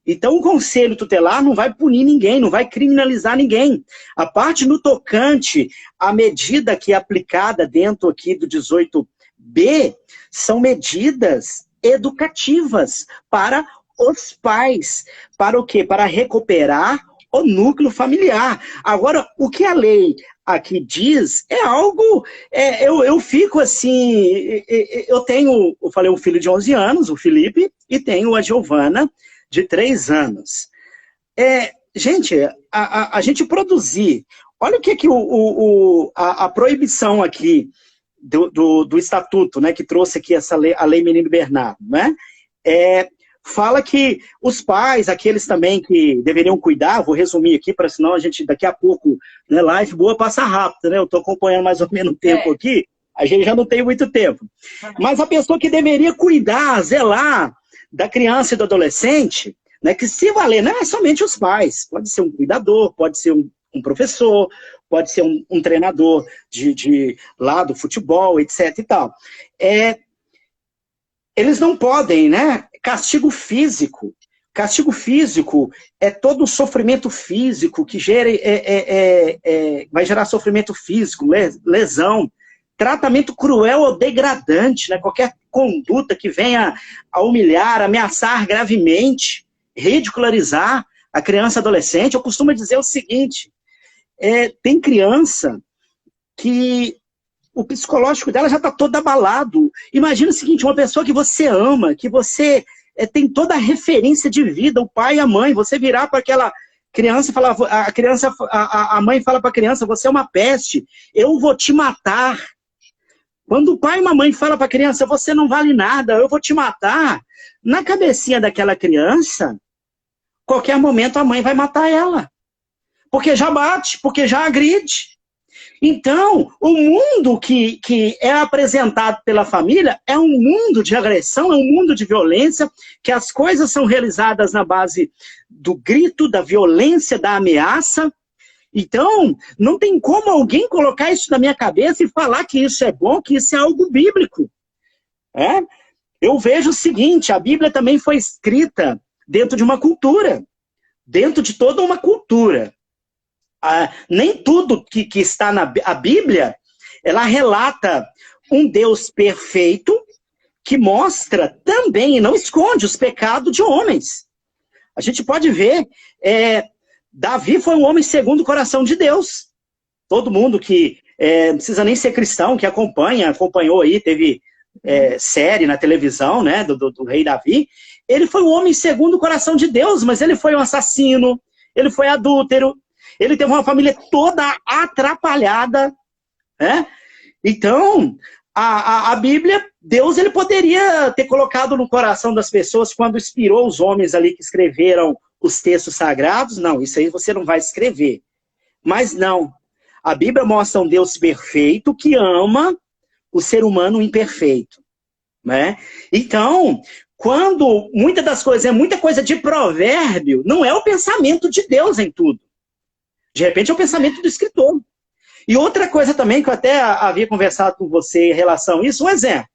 Então, o Conselho Tutelar não vai punir ninguém, não vai criminalizar ninguém. A parte no tocante à medida que é aplicada dentro aqui do 18B são medidas educativas para os pais. Para o quê? Para recuperar o núcleo familiar. Agora, o que a lei aqui diz é algo... eu fico assim... Eu falei um filho de 11 anos, o Felipe, e tenho a Giovana, de 3 anos. Gente, a gente produzir... Olha o que a proibição aqui do Estatuto, né, que trouxe aqui a Lei Menino Bernardo, né? Fala que os pais, aqueles também que deveriam cuidar, vou resumir aqui, para senão a gente, daqui a pouco, né, live boa passa rápido, né? Eu estou acompanhando mais ou menos o tempo aqui, a gente já não tem muito tempo. Mas a pessoa que deveria cuidar, zelar da criança e do adolescente, né, que se valer, não é somente os pais, pode ser um cuidador, pode ser um professor, pode ser um treinador lá do futebol, etc. e tal. Eles não podem, né? Castigo físico. Castigo físico é todo o sofrimento físico que vai gerar sofrimento físico, lesão, tratamento cruel ou degradante, né? Qualquer conduta que venha a humilhar, ameaçar gravemente, ridicularizar a criança e adolescente. Eu costumo dizer o seguinte: tem criança que o psicológico dela já está todo abalado. Imagina o seguinte: uma pessoa que você ama, que você tem toda a referência de vida, o pai e a mãe, você virar para aquela criança e falar, a mãe fala para a criança: você é uma peste, eu vou te matar. Quando o pai e uma mãe falam para a criança: você não vale nada, eu vou te matar, na cabecinha daquela criança, qualquer momento a mãe vai matar ela. Porque já bate, porque já agride. Então, o mundo que é apresentado pela família é um mundo de agressão, é um mundo de violência, que as coisas são realizadas na base do grito, da violência, da ameaça. Então, não tem como alguém colocar isso na minha cabeça e falar que isso é bom, que isso é algo bíblico. Eu vejo o seguinte, a Bíblia também foi escrita dentro de uma cultura, dentro de toda uma cultura. Nem tudo que está na Bíblia, ela relata um Deus perfeito que mostra também e não esconde os pecados de homens. A gente pode ver, Davi foi um homem segundo o coração de Deus. Todo mundo que não precisa nem ser cristão, que acompanhou aí, teve série na televisão, né, do rei Davi. Ele foi um homem segundo o coração de Deus, mas ele foi um assassino, ele foi adúltero, ele teve uma família toda atrapalhada, né? Então, a Bíblia, Deus, ele poderia ter colocado no coração das pessoas quando inspirou os homens ali que escreveram os textos sagrados. Não, isso aí você não vai escrever. Mas não. A Bíblia mostra um Deus perfeito que ama o ser humano imperfeito, né? Então, quando muitas das coisas, muita coisa de provérbio, não é o pensamento de Deus em tudo. De repente é o pensamento do escritor. E outra coisa também, que eu até havia conversado com você em relação a isso, um exemplo.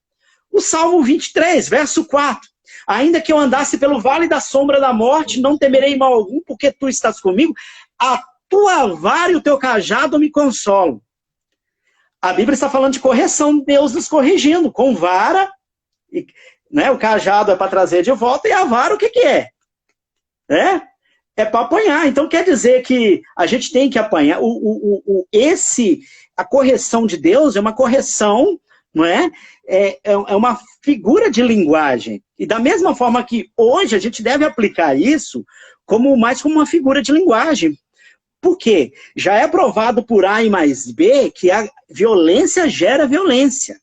O Salmo 23, verso 4. Ainda que eu andasse pelo vale da sombra da morte, não temerei mal algum, porque tu estás comigo. A tua vara e o teu cajado me consolam. A Bíblia está falando de correção, Deus nos corrigindo, com vara, né? O cajado é para trazer de volta, e a vara o que é? É para apanhar. Então quer dizer que a gente tem que apanhar. A correção de Deus é uma correção, não é? É uma figura de linguagem. E da mesma forma que hoje a gente deve aplicar isso mais como uma figura de linguagem. Por quê? Já é provado por A e mais B que a violência gera violência.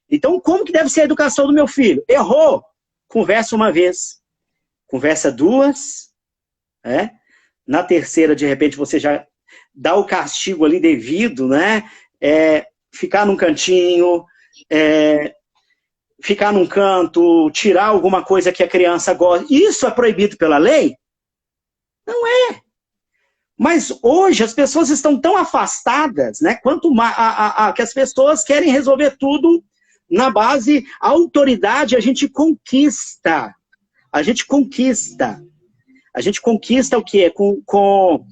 Então, como que deve ser a educação do meu filho? Errou? Conversa uma vez. Conversa duas. Na terceira, de repente, você já dá o castigo ali devido, né? Ficar num cantinho, ficar num canto, tirar alguma coisa que a criança gosta. Isso é proibido pela lei? Não é. Mas hoje as pessoas estão tão afastadas, né? Quanto que as pessoas querem resolver tudo na base, a autoridade a gente conquista. A gente conquista. A gente conquista o quê? Com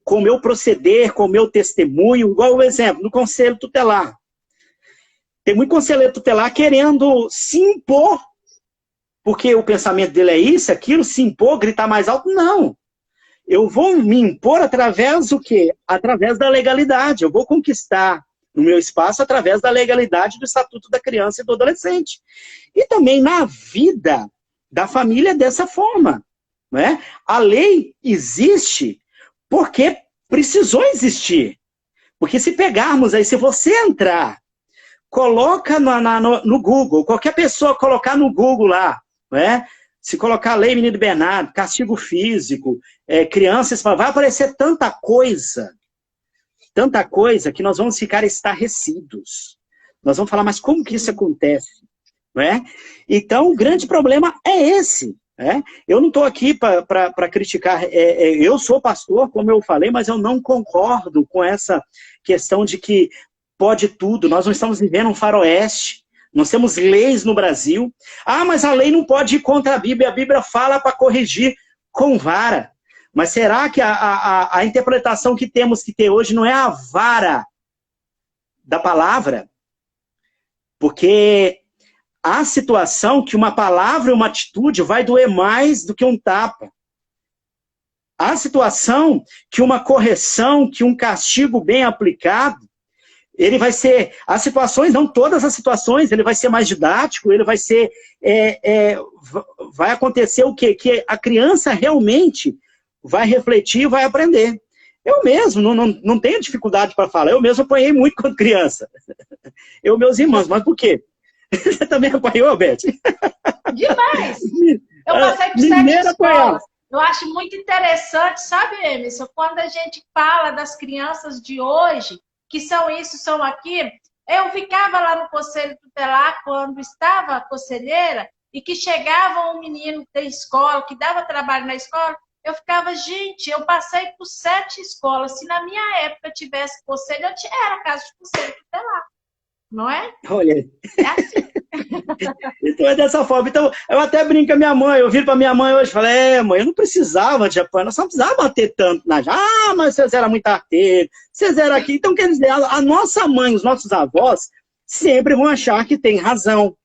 o meu proceder, com o meu testemunho, igual o exemplo, no conselho tutelar. Tem muito conselheiro tutelar querendo se impor, porque o pensamento dele é isso, aquilo, se impor, gritar mais alto. Não. Eu vou me impor através do quê? Através da legalidade. Eu vou conquistar no meu espaço através da legalidade do Estatuto da Criança e do Adolescente. E também na vida da família dessa forma. Né? A lei existe porque precisou existir. Porque se pegarmos aí, se você entrar, coloca no Google, qualquer pessoa colocar no Google lá, né? Se colocar Lei Menino Bernardo, castigo físico, crianças, vai aparecer tanta coisa que nós vamos ficar estarrecidos. Nós vamos falar, mas como que isso acontece? Né? Então, o grande problema é esse. Eu não estou aqui para criticar, eu sou pastor, como eu falei, mas eu não concordo com essa questão de que pode tudo. Nós não estamos vivendo um faroeste. Nós temos leis no Brasil. Ah, mas a lei não pode ir contra a Bíblia. A Bíblia fala para corrigir com vara. Mas será que a interpretação que temos que ter hoje não é a vara da palavra? Porque há situação que uma palavra e uma atitude vai doer mais do que um tapa. Há situação que uma correção, que um castigo bem aplicado, ele vai ser, as situações, não todas as situações, ele vai ser mais didático, ele vai ser, vai acontecer o quê? Que a criança realmente vai refletir e vai aprender. Eu mesmo não tenho dificuldade para falar, eu mesmo apanhei muito quando criança. Eu e meus irmãos, mas por quê? Você também apanhou, Beth? Demais! Eu passei por 7 escolas. Eu acho muito interessante, sabe, Emerson, quando a gente fala das crianças de hoje, que são isso, são aquilo. Eu ficava lá no conselho tutelar quando estava conselheira e que chegava um menino da escola, que dava trabalho na escola, eu ficava, gente, eu passei por 7 escolas. Se na minha época tivesse conselho, era caso de conselho tutelar, não é? Olha, É assim. então é dessa forma. Então, eu até brinco com a minha mãe, eu viro para minha mãe hoje e falei, mãe, eu não precisava de apoio, nós só precisava bater tanto na gente. Ah, mas vocês eram muito arteiro, vocês eram aqui. Então, quer dizer, a nossa mãe, os nossos avós, sempre vão achar que tem razão.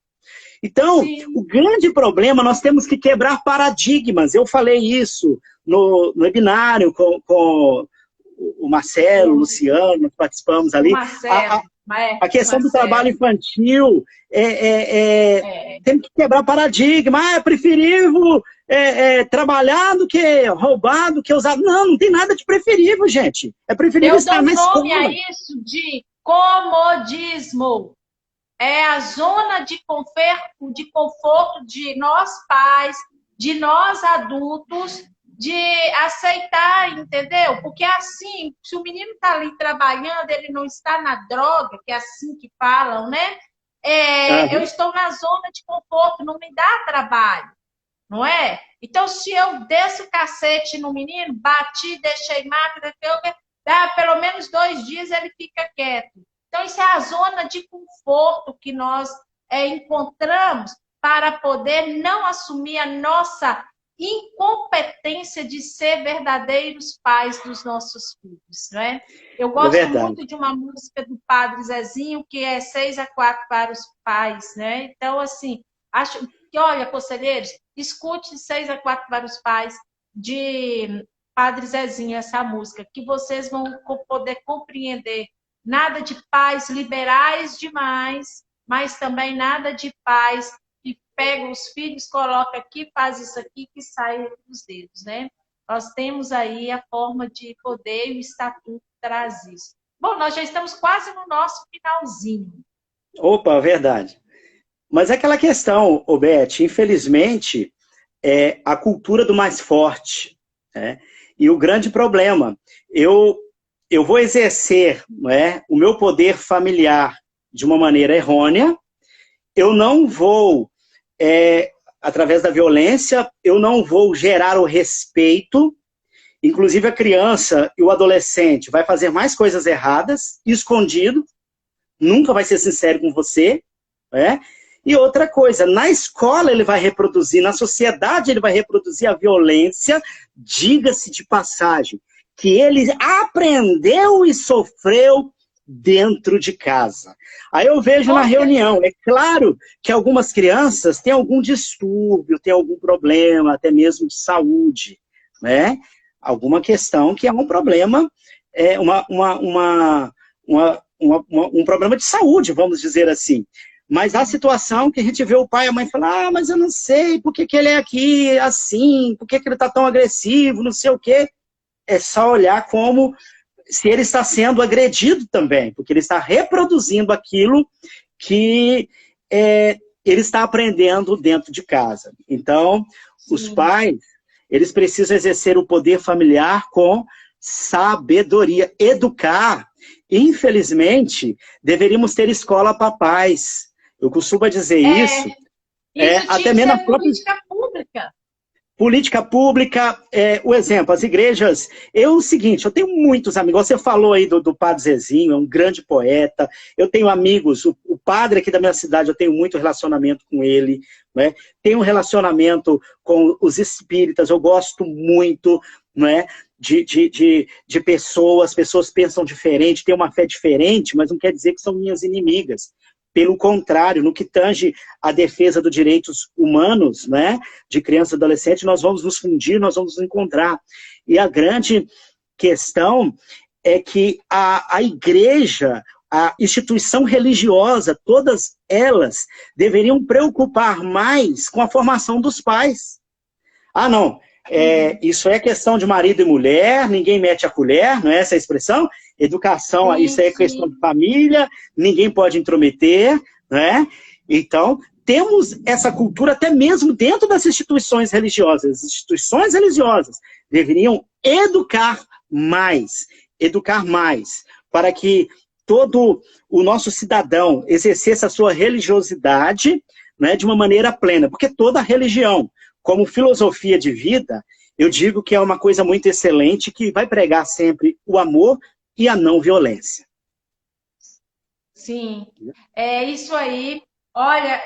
Então, Sim. o grande problema, nós temos que quebrar paradigmas. Eu falei isso no webinário com o Marcelo, o Luciano, nós participamos ali. Marcelo. A questão do trabalho infantil, tem que quebrar paradigma. É preferível trabalhar do que roubar, do que usar. Não tem nada de preferível, gente. É preferível estar na escola. Eu dou nome a isso de comodismo. É a zona de conforto de nós pais, de nós adultos, de aceitar, entendeu? Porque assim, se o menino está ali trabalhando, ele não está na droga, que é assim que falam, né? Eu estou na zona de conforto, não me dá trabalho, não é? Então, se eu desço o cacete no menino, bati, deixei máquina, dá pelo menos 2 dias ele fica quieto. Então, isso é a zona de conforto que nós encontramos para poder não assumir a nossa incompetência de ser verdadeiros pais dos nossos filhos, não é? Eu gosto muito de uma música do Padre Zezinho, que é 6-4 para os pais, né? Então, assim, acho que, olha, conselheiros, escute 6-4 para os pais de Padre Zezinho, essa música, que vocês vão poder compreender. Nada de pais liberais demais, mas também nada de pais que pegam os filhos, coloca aqui, faz isso aqui, que sai dos dedos, né? Nós temos aí a forma de poder e o estatuto traz isso. Bom, nós já estamos quase no nosso finalzinho. Opa, verdade. Mas é aquela questão, Beth, infelizmente, é a cultura do mais forte, né? E o grande problema, eu vou exercer, não é, o meu poder familiar de uma maneira errônea, eu não vou, através da violência, eu não vou gerar o respeito, inclusive a criança e o adolescente vai fazer mais coisas erradas, escondido, nunca vai ser sincero com você, né? E outra coisa, na escola ele vai reproduzir, na sociedade ele vai reproduzir a violência, diga-se de passagem, que ele aprendeu e sofreu dentro de casa. Aí eu vejo na reunião, é claro que algumas crianças têm algum distúrbio, têm algum problema, até mesmo de saúde, né? Alguma questão que é um problema, um problema de saúde, vamos dizer assim. Mas a situação que a gente vê o pai e a mãe falar, mas eu não sei, por que ele é aqui assim, por que ele está tão agressivo, não sei o quê. É só olhar como se ele está sendo agredido também, porque ele está reproduzindo aquilo que ele está aprendendo dentro de casa. Então, os pais, eles precisam exercer o poder familiar com sabedoria, educar. Infelizmente, deveríamos ter escola para pais. Eu costumo dizer isso. Até mesmo na política pública. Política pública, o exemplo, as igrejas, o seguinte, eu tenho muitos amigos, você falou aí do Padre Zezinho, é um grande poeta, eu tenho amigos, o padre aqui da minha cidade, eu tenho muito relacionamento com ele, né? Tenho um relacionamento com os espíritas, eu gosto muito, né? De pessoas pensam diferente, têm uma fé diferente, mas não quer dizer que são minhas inimigas. Pelo contrário, no que tange a defesa dos direitos humanos, né, de criança e adolescente, nós vamos nos fundir, nós vamos nos encontrar. E a grande questão é que a igreja, a instituição religiosa, todas elas deveriam preocupar mais com a formação dos pais. Ah, não, isso é questão de marido e mulher, ninguém mete a colher, não é essa a expressão? Educação, isso é questão de família, ninguém pode intrometer, né? Então, temos essa cultura até mesmo dentro das instituições religiosas. As instituições religiosas deveriam educar mais, para que todo o nosso cidadão exercesse a sua religiosidade, né, de uma maneira plena. Porque toda religião, como filosofia de vida, eu digo que é uma coisa muito excelente, que vai pregar sempre o amor e a não violência. Sim, é isso aí. Olha,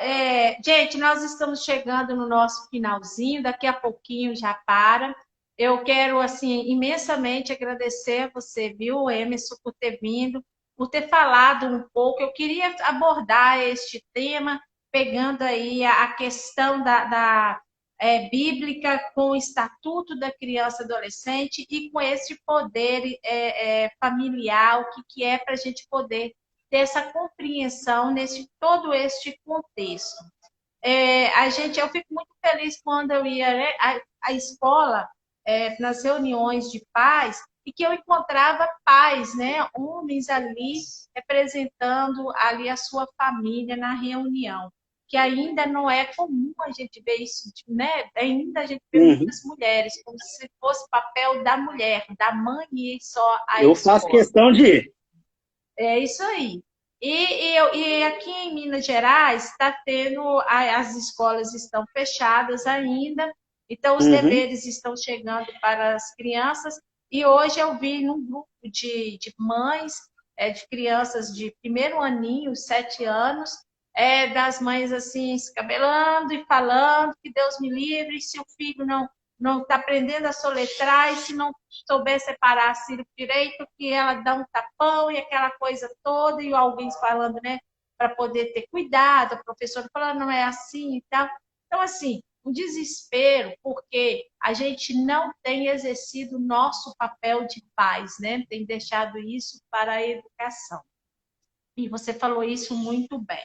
gente, nós estamos chegando no nosso finalzinho, daqui a pouquinho já para. Eu quero, assim, imensamente agradecer a você, viu, Emerson, por ter vindo, por ter falado um pouco. Eu queria abordar este tema, pegando aí a questão da bíblica com o Estatuto da Criança e Adolescente e com esse poder familiar, o que é para a gente poder ter essa compreensão nesse todo este contexto. Eu fico muito feliz quando eu ia, né, à escola, nas reuniões de pais, e que eu encontrava pais, né, homens ali, representando ali a sua família na reunião, que ainda não é comum a gente ver isso, né? Ainda a gente vê muitas mulheres, como se fosse papel da mulher, da mãe e só a Eu escola. faço questão de ir. É isso aí. E aqui em Minas Gerais está tendo, as escolas estão fechadas ainda, então os deveres estão chegando para as crianças. E hoje eu vi num grupo de mães, de crianças de primeiro aninho, 7 anos, das mães assim, se cabelando e falando que Deus me livre, se o filho não está aprendendo a soletrar, e se não souber separar a sílaba direito, que ela dá um tapão e aquela coisa toda, e alguém falando, né, para poder ter cuidado, a professora falando, não é assim e tal. Então, assim, um desespero, porque a gente não tem exercido o nosso papel de pais, né? Tem deixado isso para a educação. E você falou isso muito bem.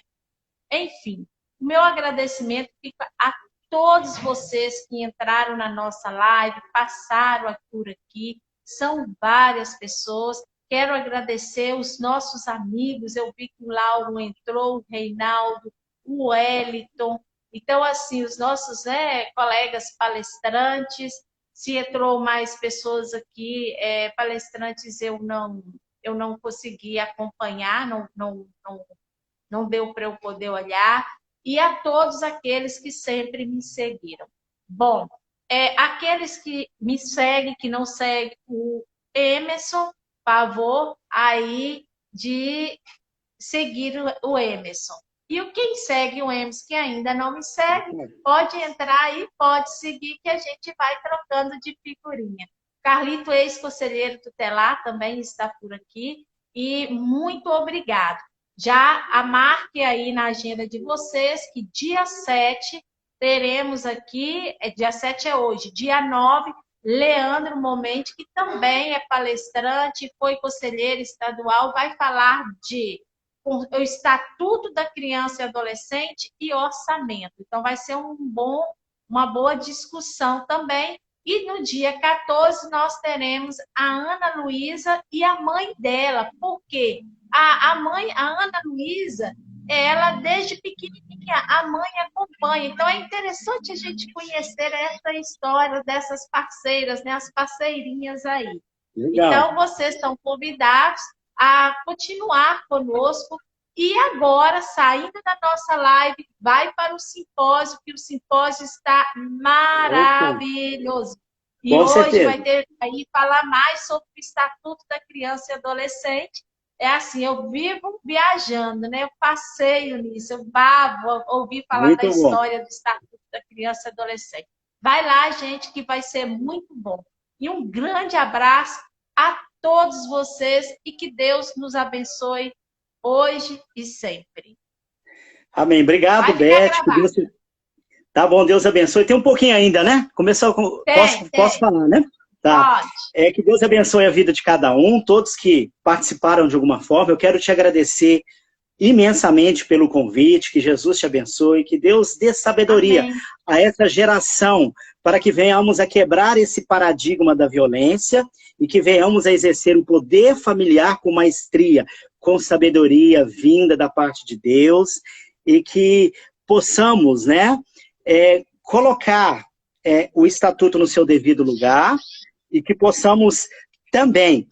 Enfim, o meu agradecimento fica a todos vocês que entraram na nossa live, passaram por aqui, são várias pessoas. Quero agradecer os nossos amigos, eu vi que o Lauro entrou, o Reinaldo, o Wellington. Então, assim, os nossos colegas palestrantes, se entrou mais pessoas aqui, palestrantes eu não consegui acompanhar, não deu para eu poder olhar, e a todos aqueles que sempre me seguiram. Bom, aqueles que me seguem, que não seguem o Emerson, favor aí de seguir o Emerson. E quem segue o Emerson, que ainda não me segue, pode entrar aí, pode seguir, que a gente vai trocando de figurinha. Carlito, ex-conselheiro tutelar, também está por aqui, e muito obrigado. Já marque aí na agenda de vocês que dia 7 teremos aqui, dia 7 é hoje, dia 9, Leandro Momente, que também é palestrante, foi conselheiro estadual, vai falar de o Estatuto da Criança e Adolescente e orçamento. Então, vai ser uma boa discussão também. E no dia 14, nós teremos a Ana Luísa e a mãe dela. Por quê? A Ana Luísa, ela desde pequenininha, a mãe acompanha. Então, é interessante a gente conhecer essa história dessas parceiras, né? As parceirinhas aí. Legal. Então, vocês estão convidados a continuar conosco. E agora, saindo da nossa live, vai para o simpósio, que o simpósio está maravilhoso. E com hoje certeza. Vai ter aí falar mais sobre o Estatuto da Criança e Adolescente. É assim, eu vivo viajando, né? Eu passeio nisso, eu babo, ouvi falar muito da história do Estatuto da Criança e Adolescente. Vai lá, gente, que vai ser muito bom. E um grande abraço a todos vocês e que Deus nos abençoe hoje e sempre. Amém. Obrigado, Beth. Tá bom, Deus abençoe. Tem um pouquinho ainda, né? Começou com... Posso falar, né? Tá. Pode. Que Deus abençoe a vida de cada um, todos que participaram de alguma forma. Eu quero te agradecer imensamente pelo convite, que Jesus te abençoe, que Deus dê sabedoria a essa geração, para que venhamos a quebrar esse paradigma da violência e que venhamos a exercer o poder familiar com maestria, com sabedoria vinda da parte de Deus, e que possamos, né, colocar o Estatuto no seu devido lugar e que possamos também